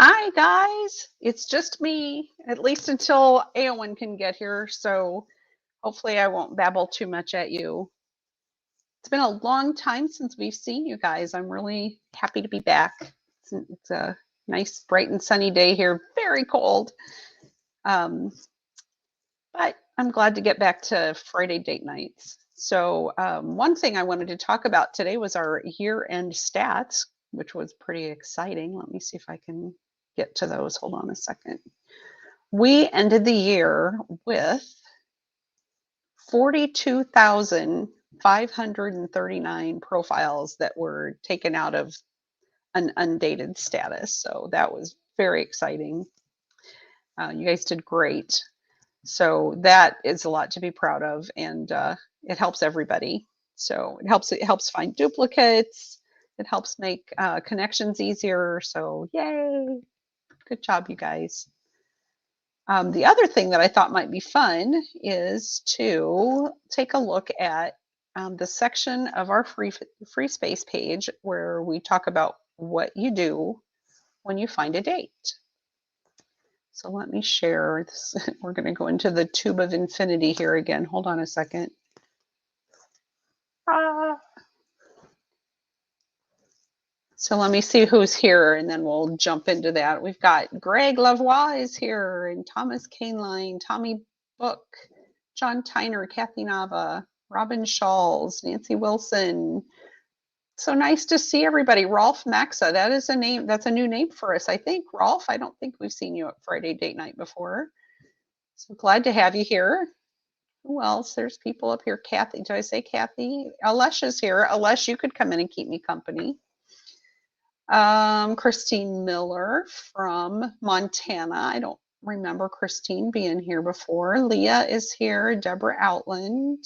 Hi, guys. It's just me, at least until Aowen can get here. So hopefully I won't babble too much at you. It's been a long time since we've seen you guys. I'm really happy to be back. It's a nice, bright and sunny day here. Very cold. But I'm glad to get back to Friday date nights. So one thing I wanted to talk about today was our year-end stats, which was pretty exciting. Let me see if I can get to those. Hold on a second. We ended the year with 42,539 profiles that were taken out of an undated status. So that was very exciting. You guys did great. So that is a lot to be proud of, and it helps everybody. So it helps find duplicates. It helps make connections easier. So yay! Good job, you guys. The other thing that I thought might be fun is to take a look at the section of our free space page where we talk about what you do when you find a date. So let me share this. We're going to go into the tube of infinity here again. Hold on a second. So let me see who's here, and then we'll jump into that. We've got Greg Lavoie is here, and Thomas Kaneline, Tommy Book, John Tyner, Kathy Nava, Robin Shawls, Nancy Wilson. So nice to see everybody. Rolf Maxa, that is a name, that's a new name for us, I think. Rolf, I don't think we've seen you at Friday date night before. So glad to have you here. Who else? There's people up here. Kathy, did I say Kathy? Alesh is here. Alesh, you could come in and keep me company. Christine Miller from Montana. I don't remember Christine being here before. Leah is here. Deborah Outland.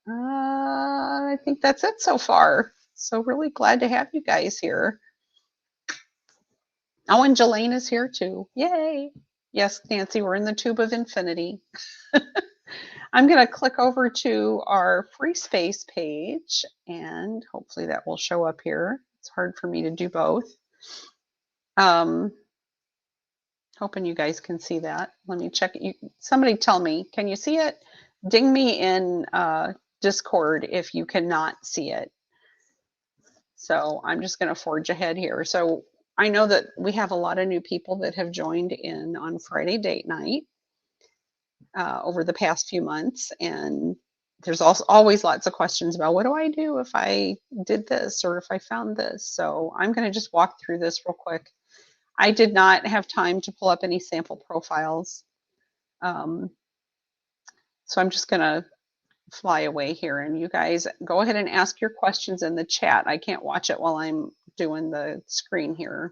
I think that's it so far. So really glad to have you guys here. Oh, and Jelaine is here too. Yay. Yes, Nancy, we're in the tube of infinity. I'm going to click over to our free space page, and hopefully that will show up here. It's hard for me to do both. Hoping you guys can see that. Let me check it. Somebody tell me, can you see it? Ding me in Discord if you cannot see it. So I'm just going to forge ahead here. So I know that we have a lot of new people that have joined in on Friday date night over the past few months, and there's also always lots of questions about what do I do if I did this or if I found this. So I'm going to just walk through this real quick. I did not have time to pull up any sample profiles. So I'm just going to fly away here, and you guys go ahead and ask your questions in the chat. I can't watch it while I'm doing the screen here.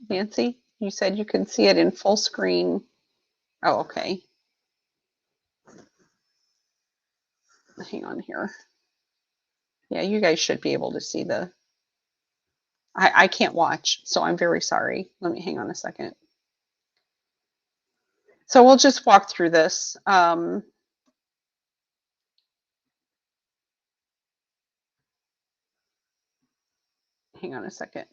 Nancy, you said you can see it in full screen. Oh, okay. Hang on here. Yeah, you guys should be able to see the, I can't watch, so I'm very sorry. Let me hang on a second. So we'll just walk through this. Hang on a second.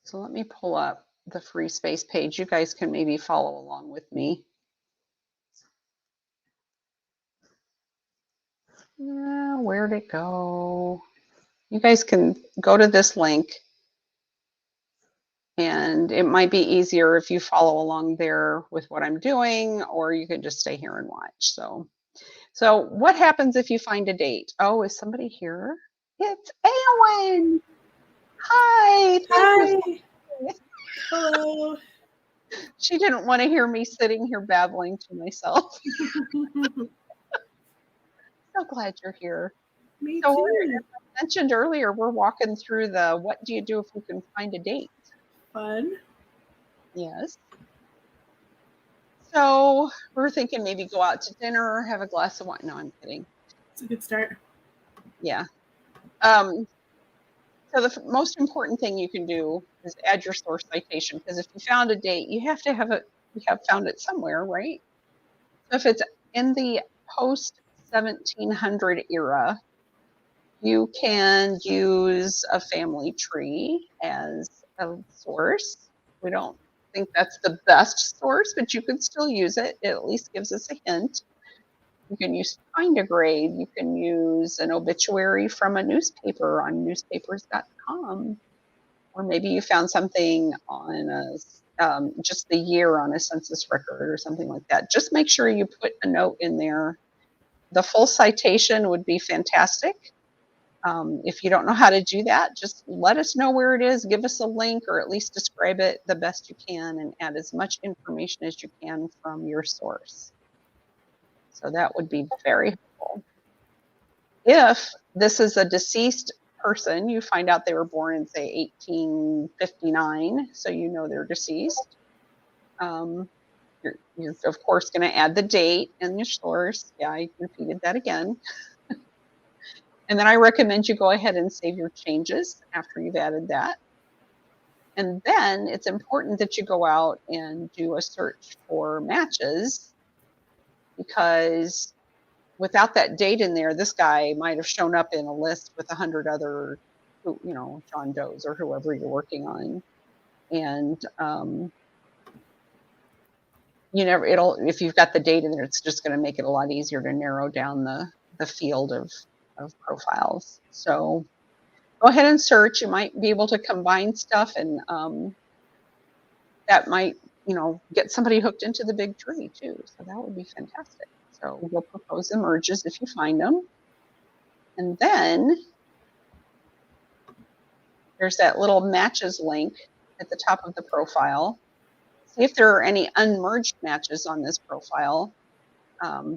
So let me pull up the free space page. You guys can maybe follow along with me. Where'd it go? You guys can go to this link, and it might be easier if you follow along there with what I'm doing, or you can just stay here and watch. So what happens if you find a date? Oh, is somebody here? It's Aowen. Hi. Hi. Hello. She didn't want to hear me sitting here babbling to myself. So glad you're here. Me so too. As I mentioned earlier, we're walking through the what do you do if you can find a date? Fun. Yes. So we're thinking maybe go out to dinner, have a glass of wine. No, I'm kidding. It's a good start. Yeah. So the most important thing you can do is add your source citation, because if you found a date, you have found it somewhere, right? So if it's in the post 1700 era. You can use a family tree as a source. We don't think that's the best source, but you can still use it. It at least gives us a hint. You can use Find a Grave. You can use an obituary from a newspaper on newspapers.com. Or maybe you found something on just the year on a census record or something like that. Just make sure you put a note in there. The full citation would be fantastic. If you don't know how to do that, just let us know where it is, give us a link, or at least describe it the best you can and add as much information as you can from your source. So that would be very helpful. If this is a deceased person, you find out they were born in, say, 1859, so you know they're deceased. You're of course going to add the date and your source. Yeah, I repeated that again. And then I recommend you go ahead and save your changes after you've added that. And then it's important that you go out and do a search for matches, because without that date in there, this guy might have shown up in a list with 100 other, John Does or whoever you're working on. And if you've got the date in there, it's just going to make it a lot easier to narrow down the field of profiles. So go ahead and search. You might be able to combine stuff, and that might, get somebody hooked into the big tree too. So that would be fantastic. So we'll propose the merges if you find them. And then there's that little matches link at the top of the profile. See if there are any unmerged matches on this profile,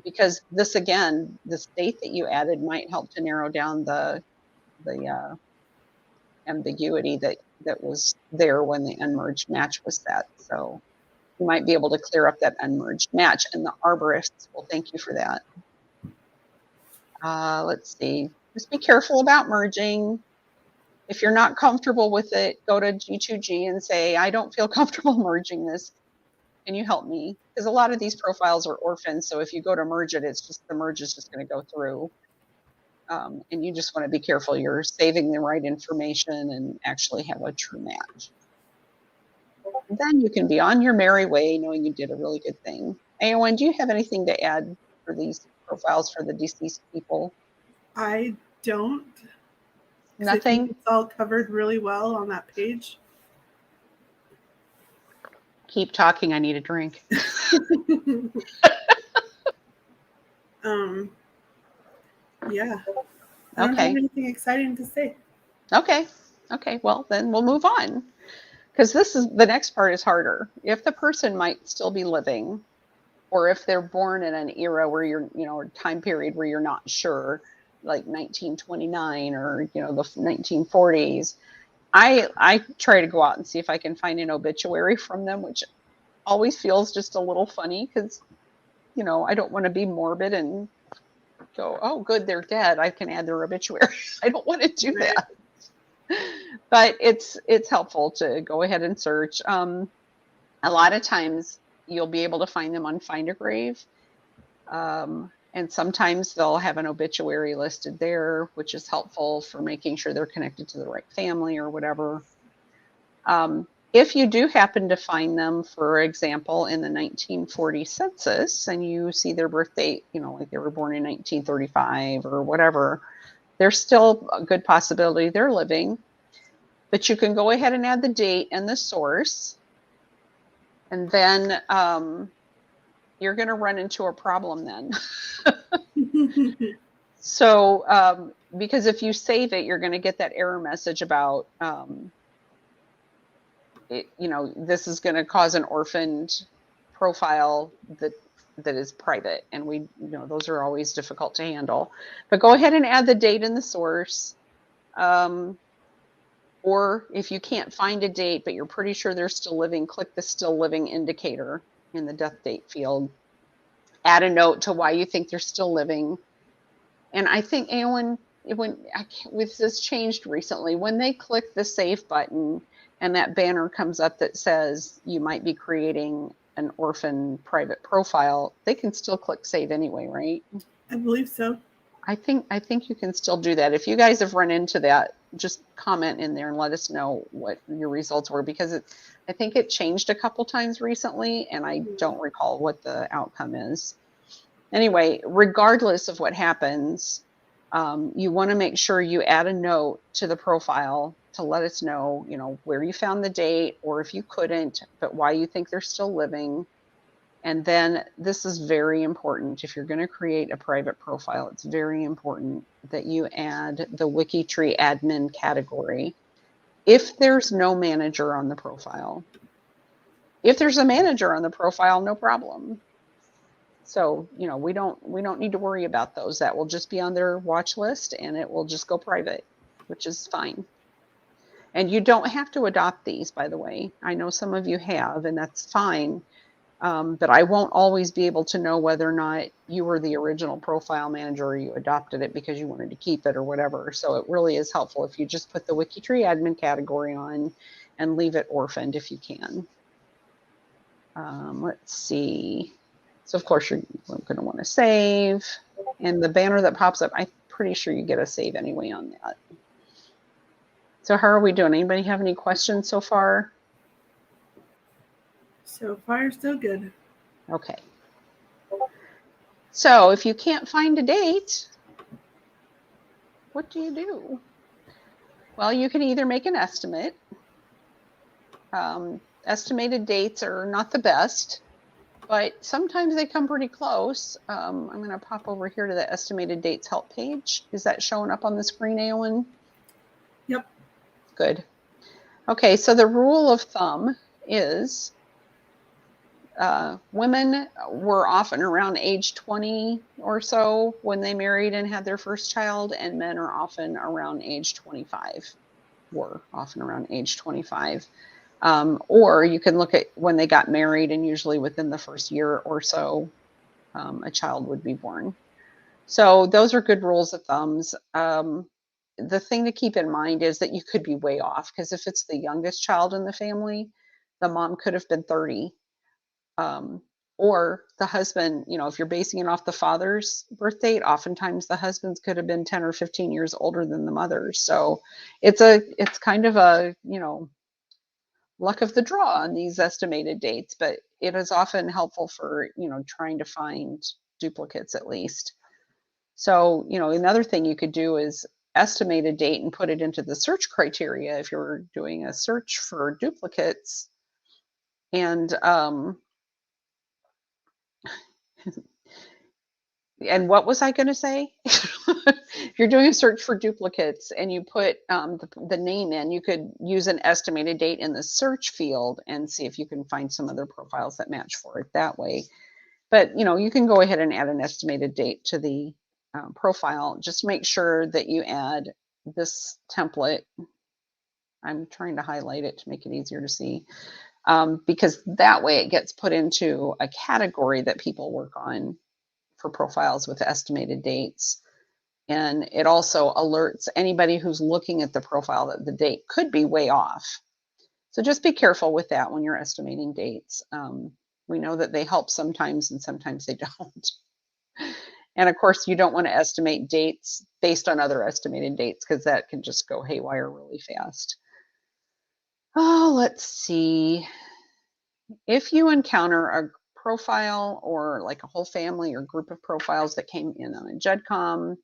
because this date that you added might help to narrow down the ambiguity that was there when the unmerged match was set. So you might be able to clear up that unmerged match, and the arborists will thank you for that. Let's see. Just be careful about merging. If you're not comfortable with it, go to G2G and say, I don't feel comfortable merging this. Can you help me? Because a lot of these profiles are orphans, so if you go to merge it, the merge is just going to go through. And you just want to be careful you're saving the right information and actually have a true match. And then you can be on your merry way knowing you did a really good thing. Aowen, do you have anything to add for these profiles for the deceased people? I don't. Nothing? I think it's all covered really well on that page. Keep talking. I need a drink. Yeah. I don't have anything exciting to say. Okay. Well, then we'll move on, because the next part is harder. If the person might still be living, or if they're born in an era where you're, time period where you're not sure, like 1929 or, the 1940s, I try to go out and see if I can find an obituary from them, which always feels just a little funny because, I don't want to be morbid and go, oh, good, they're dead, I can add their obituary. I don't want to do that. But it's helpful to go ahead and search. A lot of times you'll be able to find them on Find a Grave. And sometimes they'll have an obituary listed there, which is helpful for making sure they're connected to the right family or whatever. If you do happen to find them, for example, in the 1940 census, and you see their birth date, like they were born in 1935 or whatever, there's still a good possibility they're living. But you can go ahead and add the date and the source. And then you're going to run into a problem then. So, because if you save it, you're going to get that error message about, this is going to cause an orphaned profile that is private. And those are always difficult to handle. But go ahead and add the date and the source. Or if you can't find a date, but you're pretty sure they're still living, click the still living indicator in the death date field. Add a note to why you think they're still living. And I think, Aowen, with this changed recently, when they click the save button and that banner comes up that says you might be creating an orphan private profile, they can still click save anyway, right? I believe so. I think you can still do that. If you guys have run into that, just comment in there and let us know what your results were, because I think it changed a couple times recently, and I don't recall what the outcome is. Anyway, regardless of what happens, you want to make sure you add a note to the profile to let us know, where you found the date, or if you couldn't, but why you think they're still living. And then this is very important. If you're going to create a private profile, it's very important that you add the WikiTree admin category if there's no manager on the profile. If there's a manager on the profile, no problem. So, we don't need to worry about those. That will just be on their watch list and it will just go private, which is fine. And you don't have to adopt these, by the way. I know some of you have, and that's fine. But I won't always be able to know whether or not you were the original profile manager or you adopted it because you wanted to keep it or whatever. So it really is helpful if you just put the WikiTree admin category on and leave it orphaned if you can. Let's see. So of course you're going to want to save. And the banner that pops up, I'm pretty sure you get a save anyway on that. So how are we doing? Anybody have any questions so far? So far, so good. Okay. So if you can't find a date, what do you do? Well, you can either make an estimate. Estimated dates are not the best, but sometimes they come pretty close. I'm going to pop over here to the estimated dates help page. Is that showing up on the screen, Aowen? Yep. Good. Okay, so the rule of thumb is women were often around age 20 or so when they married and had their first child, and men are often around age 25, were often around age 25. Or you can look at when they got married, and usually within the first year or so, a child would be born. So those are good rules of thumbs. The thing to keep in mind is that you could be way off, because if it's the youngest child in the family, the mom could have been 30. Or the husband, if you're basing it off the father's birth date, oftentimes the husbands could have been 10 or 15 years older than the mothers. So it's kind of a, luck of the draw on these estimated dates, but it is often helpful for, trying to find duplicates at least. So, another thing you could do is estimate a date and put it into the search criteria if you're doing a search for duplicates. And what was I going to say? If you're doing a search for duplicates and you put the name in, you could use an estimated date in the search field and see if you can find some other profiles that match for it that way. But, you can go ahead and add an estimated date to the profile. Just make sure that you add this template. I'm trying to highlight it to make it easier to see, because that way it gets put into a category that people work on for profiles with estimated dates. And it also alerts anybody who's looking at the profile that the date could be way off. So just be careful with that when you're estimating dates. We know that they help sometimes and sometimes they don't. And of course, you don't want to estimate dates based on other estimated dates, because that can just go haywire really fast. Oh, let's see. If you encounter a profile or like a whole family or group of profiles that came in on a JEDCOM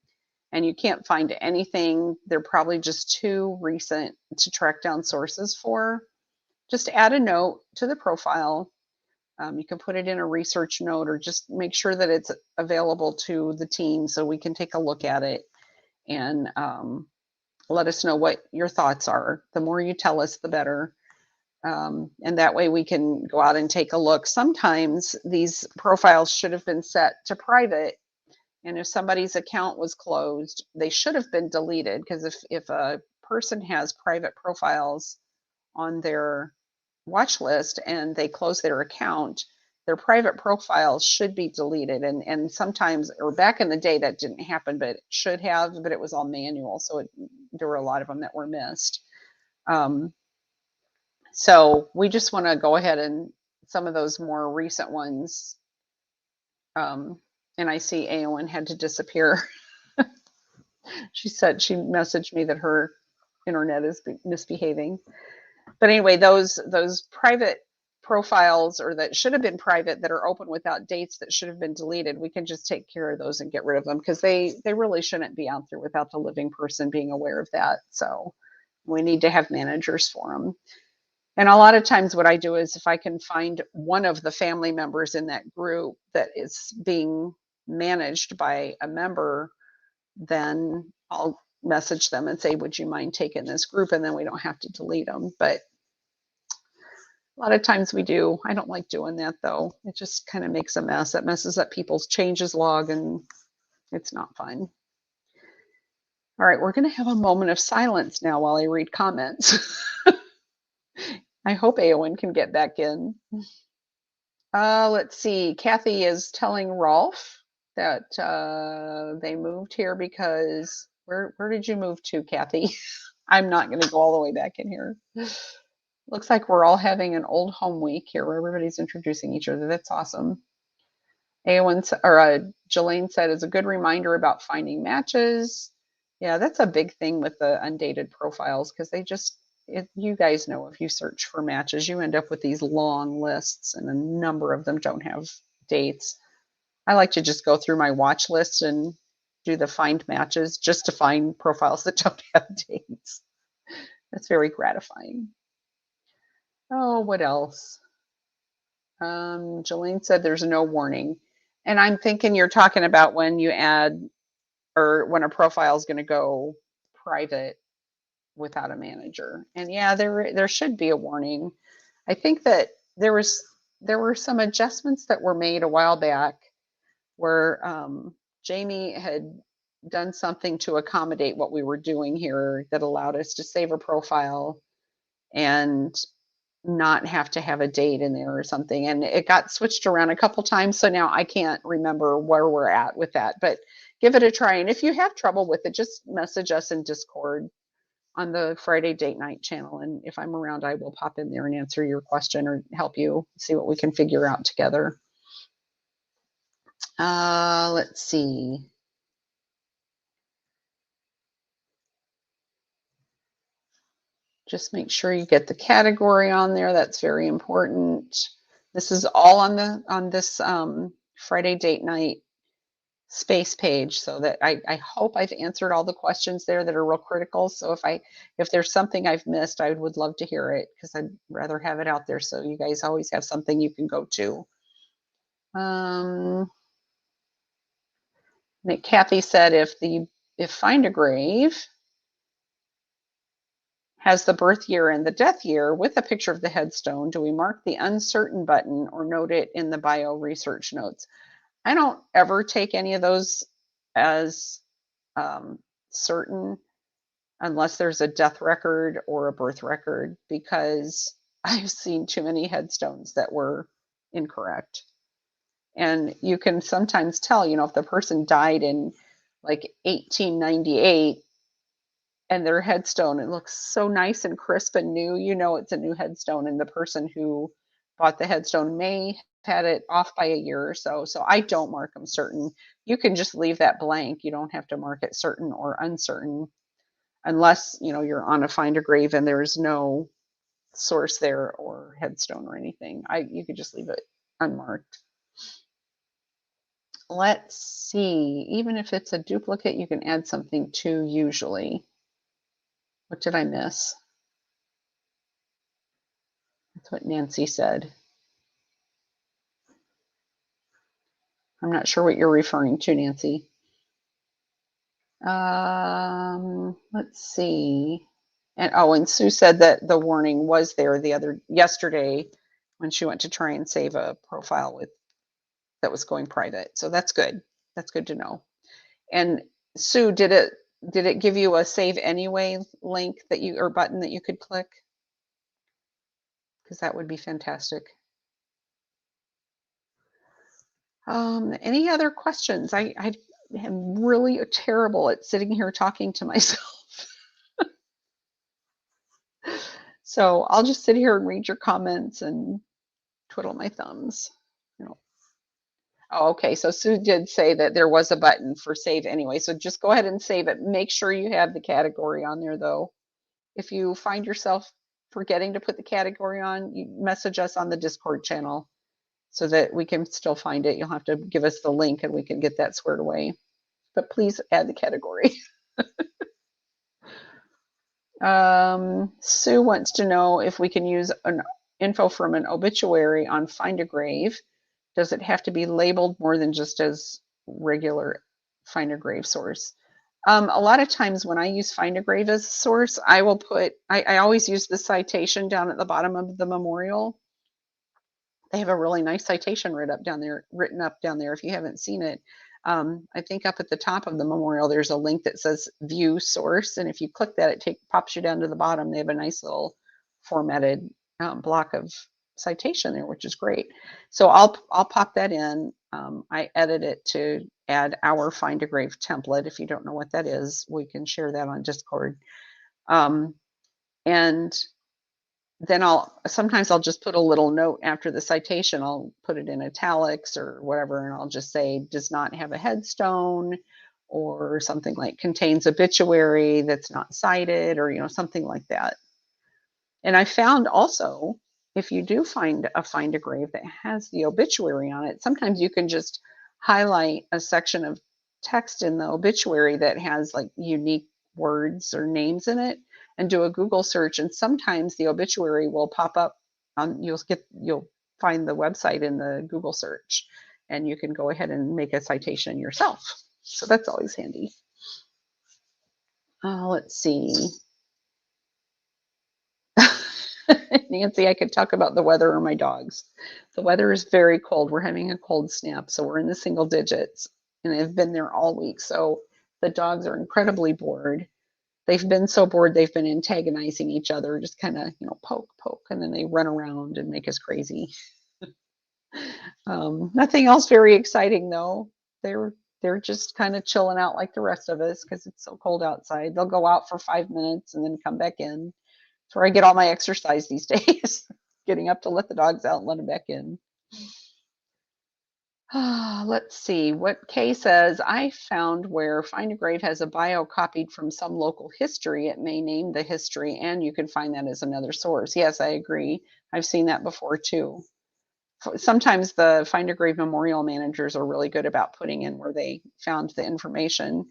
and you can't find anything, they're probably just too recent to track down sources for, just add a note to the profile. You can put it in a research note, or just make sure that it's available to the team so we can take a look at it and let us know what your thoughts are. The more you tell us, the better. And that way we can go out and take a look. Sometimes these profiles should have been set to private, and if somebody's account was closed, they should have been deleted, because if a person has private profiles on their watch list and they close their account, their private profiles should be deleted. And sometimes, or back in the day, that didn't happen, but it should have, but it was all manual. So there were a lot of them that were missed. So we just want to go ahead and some of those more recent ones. And I see Aowen had to disappear. She said, she messaged me that her internet is misbehaving. But anyway, those private profiles, or that should have been private, that are open without dates, that should have been deleted, we can just take care of those and get rid of them, because they really shouldn't be out there without the living person being aware of that. So we need to have managers for them. And a lot of times what I do is, if I can find one of the family members in that group that is being managed by a member, then I'll message them and say, would you mind taking this group? And then we don't have to delete them. But a lot of times we do. I don't like doing that, though. It just kind of makes a mess. It messes up people's changes log, and it's not fun. All right, we're going to have a moment of silence now while I read comments. I hope Aowen can get back in. Let's see. Kathy is telling Rolf that they moved here because, where did you move to, Kathy? I'm not going to go all the way back in here. Looks like we're all having an old home week here where everybody's introducing each other. That's awesome. Jelaine said, it's a good reminder about finding matches. Yeah, that's a big thing with the undated profiles, because they just, you guys know, if you search for matches, you end up with these long lists, and a number of them don't have dates. I like to just go through my watch list and do the find matches just to find profiles that don't have dates. That's very gratifying. Oh, what else? Jelaine said there's no warning. And I'm thinking you're talking about when you add, or when a profile is going to go private without a manager. And yeah, there should be a warning. I think that there were some adjustments that were made a while back where Jamie had done something to accommodate what we were doing here that allowed us to save a profile and not have to have a date in there or something. And it got switched around a couple times. So now I can't remember where we're at with that, but give it a try. And if you have trouble with it, just message us in Discord on the Friday date night channel. And if I'm around, I will pop in there and answer your question or help you see what we can figure out together. Let's see. Just make sure you get the category on there. That's very important. This is all on this Friday date night space page, so that I hope I've answered all the questions there that are real critical. So if there's something I've missed, I would love to hear it, because I'd rather have it out there so you guys always have something you can go to. Kathy said, if Find a Grave has the birth year and the death year with a picture of the headstone, do we mark the uncertain button or note it in the bio research notes? I don't ever take any of those as certain unless there's a death record or a birth record, because I've seen too many headstones that were incorrect. And you can sometimes tell, if the person died in like 1898 and their headstone, it looks so nice and crisp and new, it's a new headstone, and the person who bought the headstone may have had it off by a year or so. So I don't mark them certain. You can just leave that blank. You don't have to mark it certain or uncertain, unless you're on a Find a Grave and there's no source there or headstone or anything. You could just leave it unmarked. Let's see. Even if it's a duplicate, you can add something to usually. What did I miss? That's what Nancy said. I'm not sure what you're referring to, Nancy. Let's see. And Sue said that the warning was there yesterday when she went to try and save a profile that was going private. So that's good. That's good to know. And Sue, did it give you a save anyway link or button that you could click? Because that would be fantastic. Any other questions? I am really terrible at sitting here talking to myself. So I'll just sit here and read your comments and twiddle my thumbs. Oh, okay, so Sue did say that there was a button for save anyway, so just go ahead and save it. Make sure you have the category on there though. If you find yourself forgetting to put the category on, you message us on the Discord channel so that we can still find it. You'll have to give us the link and we can get that squared away. But please add the category. Sue wants to know if we can use an info from an obituary on Find a Grave. Does it have to be labeled more than just as regular Find a Grave source? A lot of times when I use Find a Grave as a source, I will put, I always use the citation down at the bottom of the memorial. They have a really nice citation written up down there if you haven't seen it. I think up at the top of the memorial, there's a link that says view source. And if you click that, it pops you down to the bottom. They have a nice little formatted block of citation there, which is great. So I'll pop that in. I edit it to add our Find a Grave template. If you don't know what that is, we can share that on Discord. And then sometimes I'll just put a little note after the citation. I'll put it in italics or whatever, and I'll just say does not have a headstone, or something like contains obituary that's not cited, or something like that. And I found also, if you do find a grave that has the obituary on it, sometimes you can just highlight a section of text in the obituary that has like unique words or names in it and do a Google search, and sometimes the obituary will pop up on, you'll find the website in the Google search, and you can go ahead and make a citation yourself. So that's always handy. Let's see. Nancy, I could talk about the weather or my dogs. The weather is very cold. We're having a cold snap, so we're in the single digits, and they've been there all week. So the dogs are incredibly bored. They've been so bored, they've been antagonizing each other, just kind of, poke, and then they run around and make us crazy. Nothing else very exciting though. They're just kind of chilling out like the rest of us because it's so cold outside. They'll go out for 5 minutes and then come back in. That's where I get all my exercise these days, getting up to let the dogs out and let them back in. Let's see what Kay says. I found where Find a Grave has a bio copied from some local history. It may name the history, and you can find that as another source. Yes, I agree. I've seen that before too. Sometimes the Find a Grave memorial managers are really good about putting in where they found the information.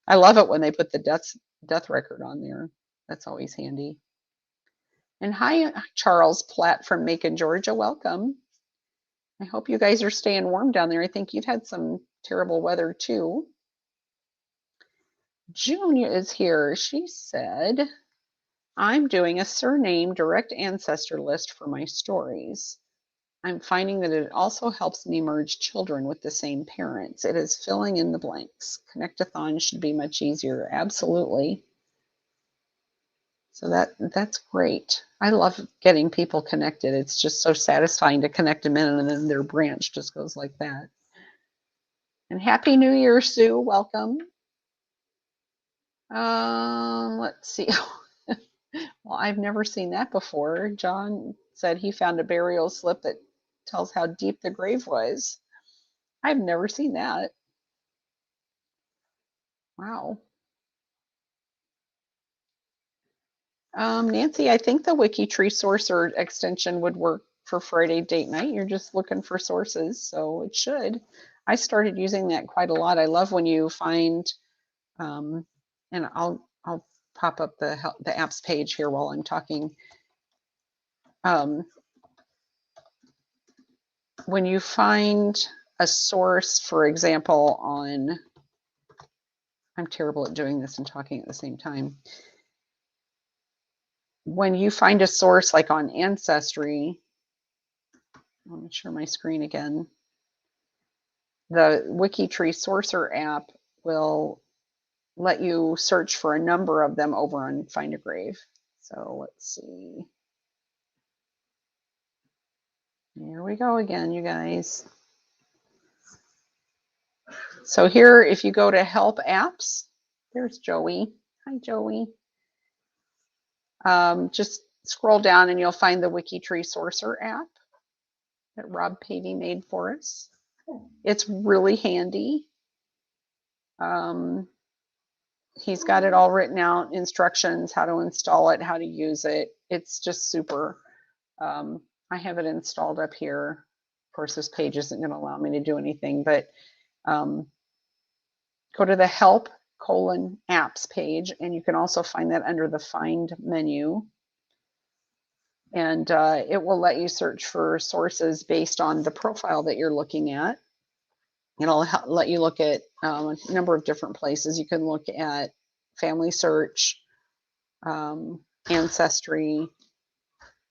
I love it when they put the death record on there. That's always handy. And hi, Charles Platt from Macon, Georgia. Welcome. I hope you guys are staying warm down there. I think you've had some terrible weather too. Junia is here. She said, I'm doing a surname direct ancestor list for my stories. I'm finding that it also helps me merge children with the same parents. It is filling in the blanks. Connect-a-thon should be much easier. Absolutely. So that's great. I love getting people connected. It's just so satisfying to connect them in, and then their branch just goes like that. And Happy New Year, Sue. Welcome. Let's see. Well, I've never seen that before. John said he found a burial slip that tells how deep the grave was. I've never seen that. Wow. Nancy, I think the WikiTree sourcer extension would work for Friday date night. You're just looking for sources, so it should. I started using that quite a lot. I love when you find, and I'll pop up the apps page here while I'm talking. When you find a source, for example, on, I'm terrible at doing this and talking at the same time. When you find a source like on Ancestry, let me share my screen again. The WikiTree Sourcer app will let you search for a number of them over on Find a Grave. So let's see. Here we go again, you guys. So here, if you go to Help Apps, there's Joey. Hi, Joey. Just scroll down and you'll find the WikiTree Sourcer app. that Rob Pavey made for us. It's really handy. He's got it all written out, instructions, how to install it, how to use it. It's just super. I have it installed up here. Of course, this page isn't going to allow me to do anything, but go to the help:/apps page, and you can also find that under the find menu. And it will let you search for sources based on the profile that you're looking at. It'll let you look at a number of different places. You can look at family search, ancestry.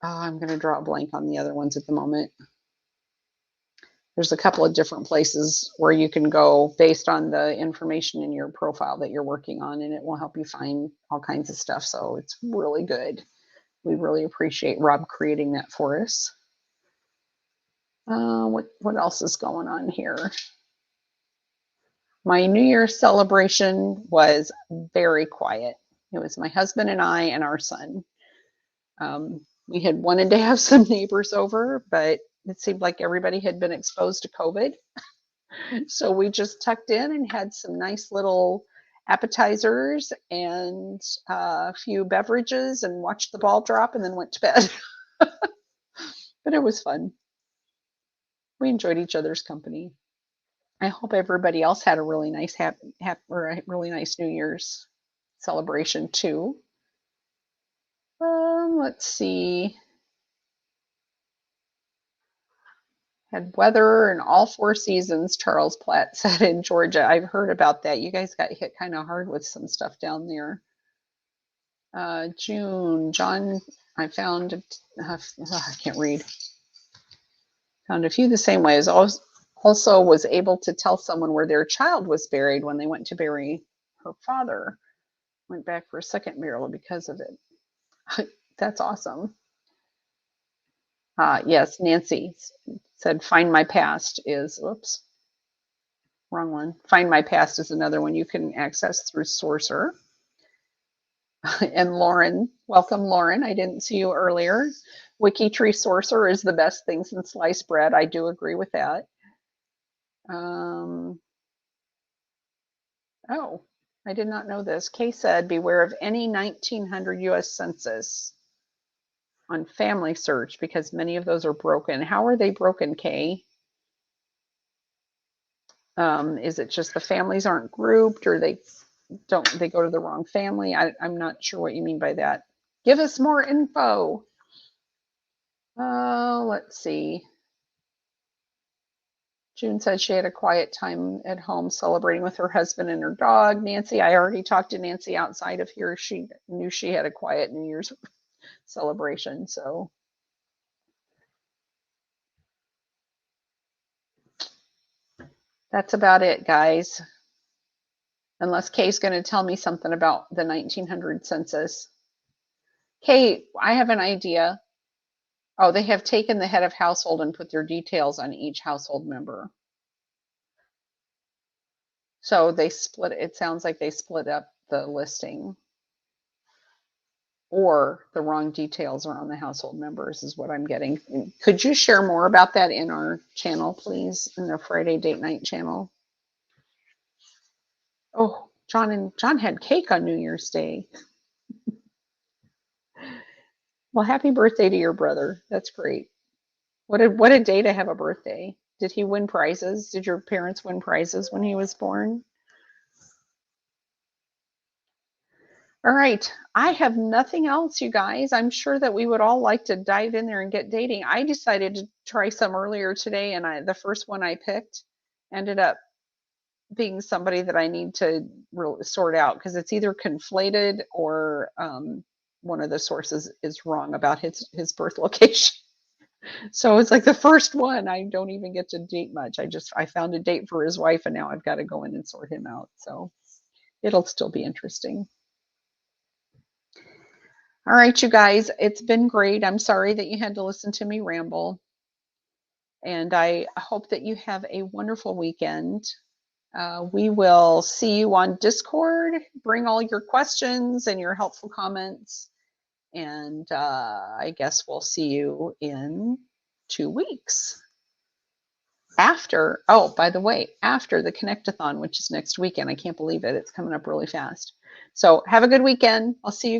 I'm going to draw a blank on the other ones at the moment. There's a couple of different places where you can go based on the information in your profile that you're working on, and it will help you find all kinds of stuff. So it's really good. We really appreciate Rob creating that for us. What else is going on here? My New Year's celebration was very quiet. It was my husband and I and our son. We had wanted to have some neighbors over, but it seemed like everybody had been exposed to COVID. So we just tucked in and had some nice little appetizers and a few beverages and watched the ball drop and then went to bed. But it was fun. We enjoyed each other's company. I hope everybody else had a really nice or a really nice New Year's celebration too. Let's see. Had weather in all 4 seasons, Charles Platt said in Georgia. I've heard about that. You guys got hit kind of hard with some stuff down there. June, John, I found, I can't read. Found a few the same way. Also was able to tell someone where their child was buried when they went to bury her father. Went back for a second burial because of it. That's awesome. Yes, Nancy said Find My Past is, oops, wrong one. Find My Past is another one you can access through Sourcer. And Lauren, welcome Lauren. I didn't see you earlier. WikiTree Sourcer is the best thing since sliced bread. I do agree with that. Oh, I did not know this. Kay said, beware of any 1900 US Census on family search because many of those are broken. How are they broken, Kay? Is it just the families aren't grouped or they go to the wrong family? I'm not sure what you mean by that. Give us more info. Let's see. June said she had a quiet time at home celebrating with her husband and her dog. Nancy, I already talked to Nancy outside of here. She knew she had a quiet New Year's celebration. So that's about it, guys. Unless Kay's going to tell me something about the 1900 census. Kay, I have an idea. Oh, they have taken the head of household and put their details on each household member. So they split, it sounds like they split up the listing. Or the wrong details are on the household members is what I'm getting. Could you share more about that in our channel, please, in the Friday Date Night channel? Oh, John had cake on New Year's Day. Well, happy birthday to your brother. That's great. What a day to have a birthday. Did he win prizes? Did your parents win prizes when he was born? All right, I have nothing else, you guys. I'm sure that we would all like to dive in there and get dating. I decided to try some earlier today, and the first one I picked ended up being somebody that I need to really sort out because it's either conflated or one of the sources is wrong about his birth location. So it's like the first one, I don't even get to date much. I found a date for his wife, and now I've got to go in and sort him out. So it'll still be interesting. All right, you guys, it's been great. I'm sorry that you had to listen to me ramble. And I hope that you have a wonderful weekend. We will see you on Discord. Bring all your questions and your helpful comments. And I guess we'll see you in 2 weeks. after, oh, by the way, after the Connect-a-thon, which is next weekend. I can't believe it. It's coming up really fast. So have a good weekend. I'll see you